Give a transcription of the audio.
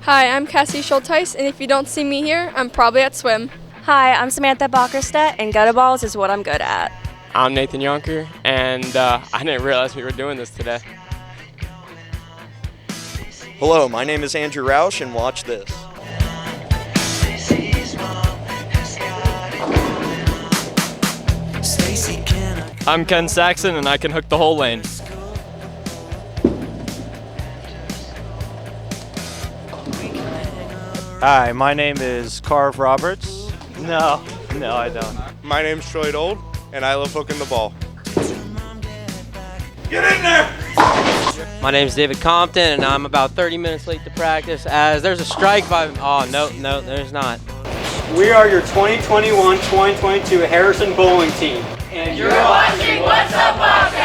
Hi, I'm Cassie Schulteis, and if you don't see me here, I'm probably at swim. Hi, I'm Samantha Bockerstedt, and gutter balls is what I'm good at. I'm Nathan Yonker, and I didn't realize we were doing this today. Hello, my name is Andrew Roush, and watch this. I'm Ken Saxon, and I can hook the whole lane. Hi, my name is Carv Roberts. No, I don't. My name's Troy Old, and I love hooking the ball. Get in there! My name's David Compton, and I'm about 30 minutes late to practice as there's a strike by, oh, no, there's not. We are your 2021-2022 Harrison Bowling team. And you're watching What's Up Wildcats!